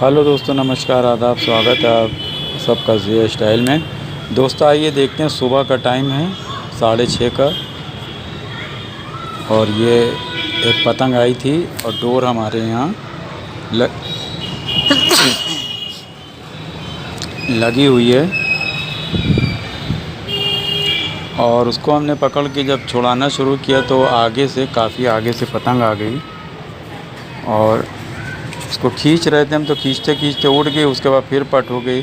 Hello दोस्तों, नमस्कार, आदाब, स्वागत है आप सबका ज़िया स्टाइल में। दोस्तों आइए देखते हैं, सुबह का टाइम है 6:30 का और ये एक पतंग आई थी और डोर हमारे यहाँ लगी हुई है और उसको हमने पकड़ के जब छुड़ाना शुरू किया तो काफ़ी आगे से पतंग आ गई और उसको खींच रहे थे हम, तो खींचते खींचते उड़ गई। उसके बाद फिर पट हो गई,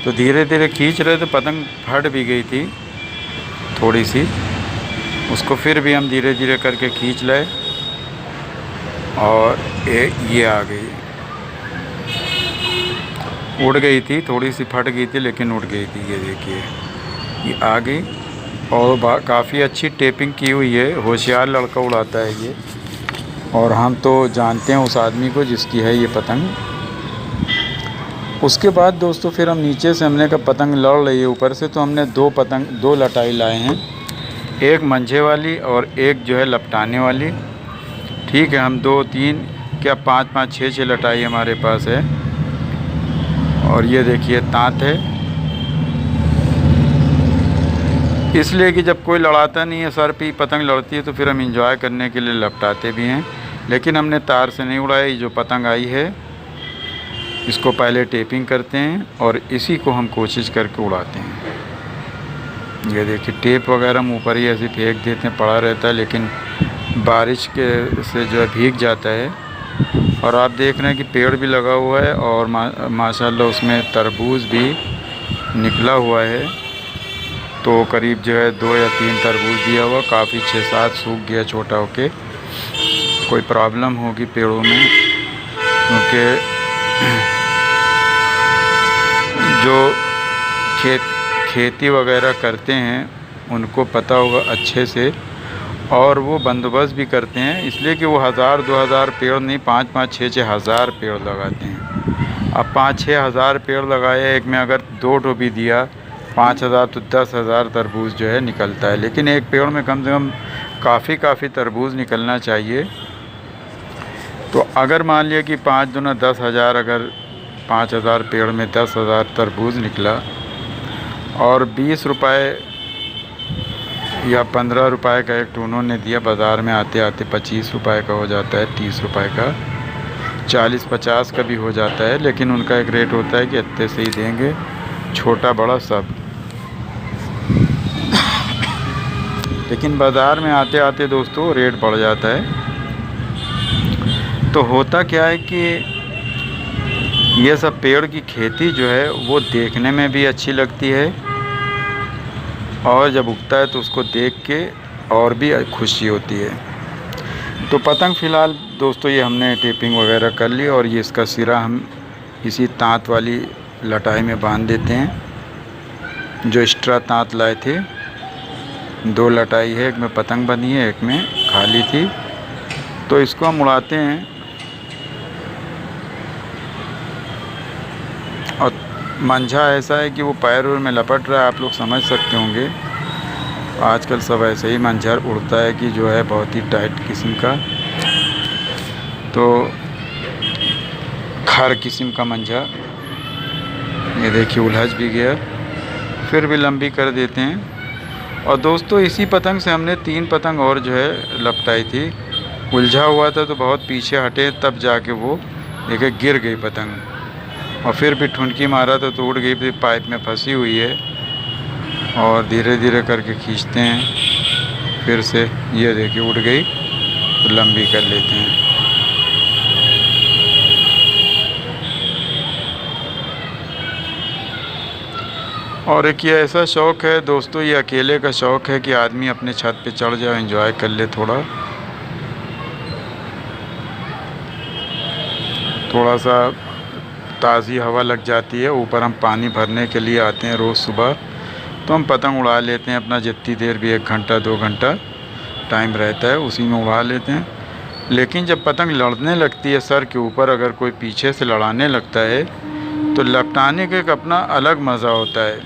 तो धीरे धीरे खींच रहे तो पतंग फट भी गई थी थोड़ी सी। उसको फिर भी हम धीरे धीरे करके खींच लाए और ये आ गई, उड़ गई थी, थोड़ी सी फट गई थी लेकिन उड़ गई थी। ये देखिए, ये आ गई और काफ़ी अच्छी टेपिंग की हुई है। होशियार लड़का उड़ाता है ये, और हम तो जानते हैं उस आदमी को जिसकी है ये पतंग। उसके बाद दोस्तों फिर हम नीचे से हमने कहा पतंग लड़ रही है ऊपर से, तो हमने दो लटाई लाए हैं, एक मंझे वाली और एक जो है लपटाने वाली। ठीक है, हम 2-3 क्या 5-5 6 लटाई हमारे पास है। और ये देखिए तांत है, इसलिए कि जब कोई लड़ाता नहीं है, सर पे पतंग लड़ती है तो फिर हम इंजॉय करने के लिए लपटाते भी हैं। लेकिन हमने तार से नहीं उड़ाया। ये जो पतंग आई है इसको पहले टेपिंग करते हैं और इसी को हम कोशिश करके उड़ाते हैं। ये देखिए, टेप वगैरह हम ऊपर ही ऐसे फेंक देते हैं, पड़ा रहता है, लेकिन बारिश के से जो है भीग जाता है। और आप देख रहे हैं कि पेड़ भी लगा हुआ है और माशाल्लाह उसमें तरबूज भी निकला हुआ है। तो करीब जो है 2 या 3 तरबूज दिया हुआ, काफ़ी 6-7 सूख गया छोटा होके। कोई प्रॉब्लम होगी पेड़ों में, क्योंकि जो खेती वगैरह करते हैं उनको पता होगा अच्छे से, और वो बंदोबस्त भी करते हैं, इसलिए कि वो 1000-2000 पेड़ नहीं, 5-5 6-6 हज़ार पेड़ लगाते हैं। अब 5-6 हज़ार पेड़ लगाए, एक में अगर 2 ठो भी दिया 5000 तो 10,000 तरबूज जो है निकलता है। लेकिन एक पेड़ में कम से कम काफ़ी तरबूज निकलना चाहिए। तो अगर मान लिया कि 5 दूना 10,000, अगर 5000 पेड़ में 10,000 तरबूज निकला और 20 रुपये या 15 रुपये का एक टूनों ने दिया, बाज़ार में आते आते 25 रुपये का हो जाता है, 30 रुपये का, 40-50 का भी हो जाता है। लेकिन उनका एक रेट होता है कि इतने से ही देंगे, छोटा बड़ा सब। लेकिन बाज़ार में आते आते दोस्तों रेट बढ़ जाता है। तो होता क्या है कि ये सब पेड़ की खेती जो है वो देखने में भी अच्छी लगती है, और जब उगता है तो उसको देख के और भी खुशी होती है। तो पतंग फ़िलहाल दोस्तों ये हमने टेपिंग वगैरह कर ली, और ये इसका सिरा हम इसी तांत वाली लटाई में बांध देते हैं। जो एक्स्ट्रा तांत लाए थे, 2 लटाई है, एक में पतंग बनी है, एक में खाली थी। तो इसको हम उड़ाते हैं। और मंझा ऐसा है कि वो पैर में लपट रहा है, आप लोग समझ सकते होंगे। आजकल सब ऐसे ही मंझा उड़ता है कि जो है बहुत ही टाइट किस्म का, तो खार किस्म का मंझा। ये देखिए उलझ भी गया, फिर भी लंबी कर देते हैं। और दोस्तों इसी पतंग से हमने 3 पतंग और जो है लपटाई थी। उलझा हुआ था तो बहुत पीछे हटे, तब जाके वो देखिए गिर गई पतंग, और फिर भी ठुनकी मारा तो उड़ गई, फिर पाइप में फंसी हुई है। और धीरे धीरे करके खींचते हैं, फिर से ये देखिए उड़ गई, तो लंबी कर लेते हैं। और एक ये ऐसा शौक़ है दोस्तों, ये अकेले का शौक़ है कि आदमी अपने छत पे चढ़ जाए, एंजॉय कर ले, थोड़ा सा ताज़ी हवा लग जाती है। ऊपर हम पानी भरने के लिए आते हैं रोज़ सुबह, तो हम पतंग उड़ा लेते हैं अपना, जितनी देर भी 1 घंटा 2 घंटा टाइम रहता है उसी में उड़ा लेते हैं। लेकिन जब पतंग लड़ने लगती है सर के ऊपर, अगर कोई पीछे से लड़ाने लगता है तो लपटाने का एक अपना अलग मज़ा होता है।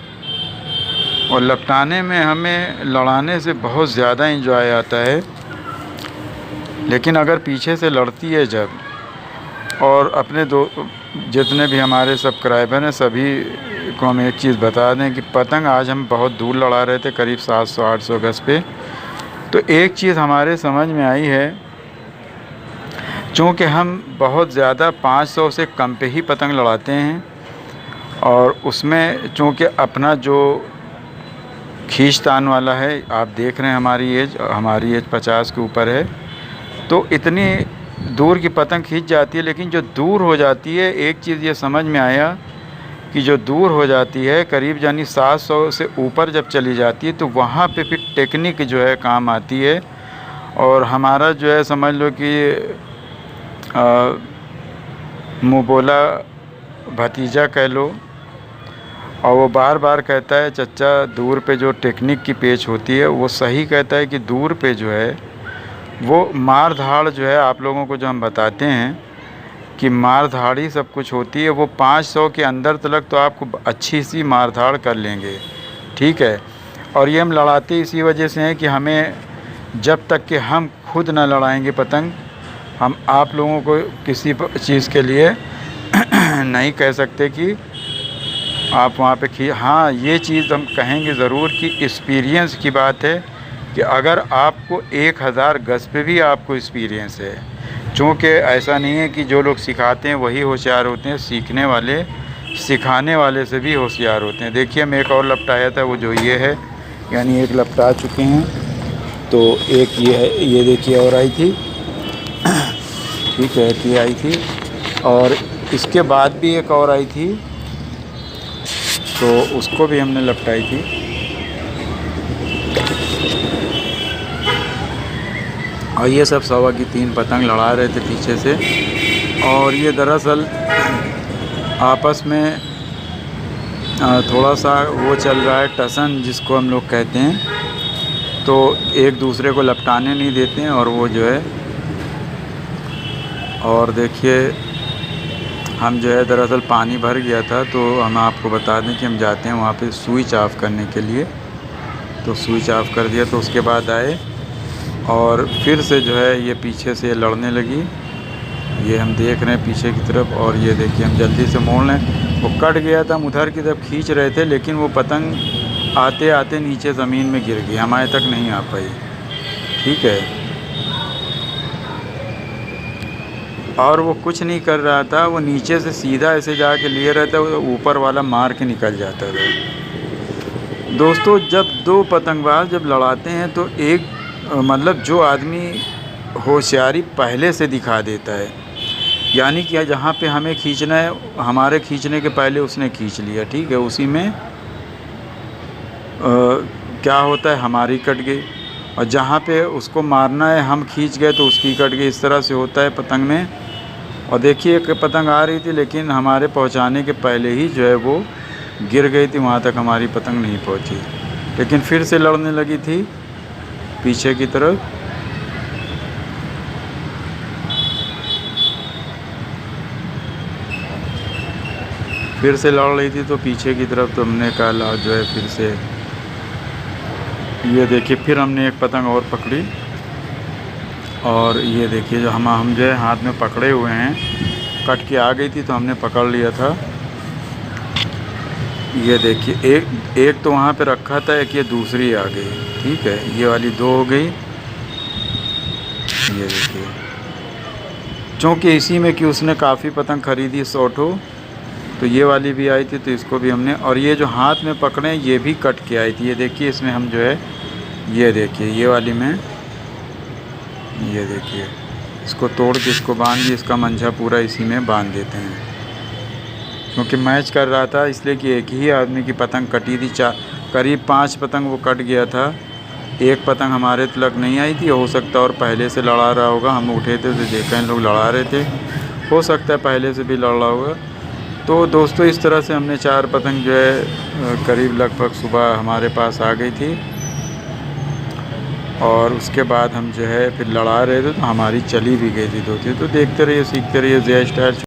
और लपटाने में हमें लड़ाने से बहुत ज़्यादा एंजॉय आता है। लेकिन अगर पीछे से लड़ती है जब, और अपने जितने भी हमारे सब्सक्राइबर हैं सभी को हम एक चीज़ बता दें कि पतंग आज हम बहुत दूर लड़ा रहे थे, करीब 700-800 गज पे। तो एक चीज़ हमारे समझ में आई है, चूँकि हम बहुत ज़्यादा 500 से कम पे ही पतंग लड़ाते हैं, और उसमें चूँकि अपना जो खींचतान वाला है, आप देख रहे हैं हमारी एज 50 के ऊपर है, तो इतनी दूर की पतंग खींच जाती है। लेकिन जो दूर हो जाती है, एक चीज़ ये समझ में आया कि जो दूर हो जाती है करीब यानी 700 से ऊपर जब चली जाती है, तो वहाँ पे फिर टेक्निक जो है काम आती है। और हमारा जो है समझ लो कि मुँह बोला भतीजा कह लो, और वो बार बार कहता है चच्चा दूर पे जो टेक्निक की पेच होती है वो सही कहता है कि दूर पे जो है वो मार धाड़ जो है, आप लोगों को जो हम बताते हैं कि मार धाड़ ही सब कुछ होती है। वो 500 के अंदर तक तो आपको अच्छी सी मार धाड़ कर लेंगे, ठीक है। और ये हम लड़ाते इसी वजह से हैं कि हमें जब तक कि हम खुद ना लड़ाएंगे पतंग, हम आप लोगों को किसी चीज़ के लिए नहीं कह सकते कि आप वहाँ पे हाँ, ये चीज़ हम कहेंगे ज़रूर कि एक्सपीरियंस की बात है कि अगर आपको 1000 गज पे भी आपको एक्सपीरियंस है, चूँकि ऐसा नहीं है कि जो लोग सिखाते हैं वही होशियार होते हैं, सीखने वाले सिखाने वाले से भी होशियार होते हैं। देखिए मैं एक और लपटाया था, वो जो ये है, यानी एक लपटा चुके हैं, तो एक ये है, ये देखिए और आई थी, ठीक है, ये आई थी, और इसके बाद भी एक और आई थी, तो उसको भी हमने लपटाई थी। और ये सब 1.25 की 3 पतंग लड़ा रहे थे पीछे से। और ये दरअसल आपस में थोड़ा सा वो चल रहा है टसन, जिसको हम लोग कहते हैं, तो एक दूसरे को लपटाने नहीं देते हैं। और वो जो है, और देखिए हम जो है दरअसल पानी भर गया था, तो हम आपको बता दें कि हम जाते हैं वहाँ पे स्विच ऑफ करने के लिए, तो स्विच ऑफ कर दिया। तो उसके बाद आए और फिर से जो है ये पीछे से लड़ने लगी, ये हम देख रहे हैं पीछे की तरफ। और ये देखिए हम जल्दी से मोड़ लें, वो कट गया था, हम उधर की तरफ खींच रहे थे, लेकिन वो पतंग आते आते नीचे ज़मीन में गिर गई, हमारे तक नहीं आ पाई, ठीक है। और वो कुछ नहीं कर रहा था, वो नीचे से सीधा ऐसे जाके लिए रहता, वो ऊपर वाला मार के निकल जाता था। दोस्तों जब 2 पतंगबाज जब लड़ाते हैं तो एक मतलब जो आदमी होशियारी पहले से दिखा देता है, यानी कि जहाँ पे हमें खींचना है, हमारे खींचने के पहले उसने खींच लिया, ठीक है, उसी में क्या होता है, हमारी कट गई। और जहाँ पे उसको मारना है हम खींच गए तो उसकी कट गई। इस तरह से होता है पतंग में। और देखिए एक पतंग आ रही थी, लेकिन हमारे पहुँचाने के पहले ही जो है वो गिर गई थी, वहाँ तक हमारी पतंग नहीं पहुँची। लेकिन फिर से लड़ने लगी थी पीछे की तरफ। फिर से लड़ रही थी तो पीछे की तरफ, तो हमने कहा जो है फिर से, ये देखिए फिर हमने एक पतंग और पकड़ी। और ये देखिए जो हम जो है हाथ में पकड़े हुए हैं, कट के आ गई थी तो हमने पकड़ लिया था। ये देखिए एक तो वहाँ पे रखा था, एक ये दूसरी आ गई, ठीक है, ये वाली 2 हो गई। ये देखिए, चूँकि इसी में कि उसने काफ़ी पतंग ख़रीदी 100 ठो, तो ये वाली भी आई थी, तो इसको भी हमने। और ये जो हाथ में पकड़े ये भी कट के आई थी, ये देखिए इसमें हम जो है, ये देखिए ये वाली में, ये देखिए इसको तोड़ के इसको बांध दिए, इसका मंझा पूरा इसी में बांध देते हैं। क्योंकि मैच कर रहा था इसलिए कि एक ही आदमी की पतंग कटी थी, करीब 5 पतंग वो कट गया था। एक पतंग हमारे तक नहीं आई थी, हो सकता है और पहले से लड़ा रहा होगा, हम उठे थे तो देखा इन लोग लड़ा रहे थे, हो सकता है पहले से भी लड़ रहा होगा। तो दोस्तों इस तरह से हमने 4 पतंग जो है करीब लगभग सुबह हमारे पास आ गई थी। और उसके बाद हम जो है फिर लड़ा रहे थे, तो हमारी चली भी गई थी 2-3। तो देखते रहिए, सीखते रहिए, जय स्टाइल।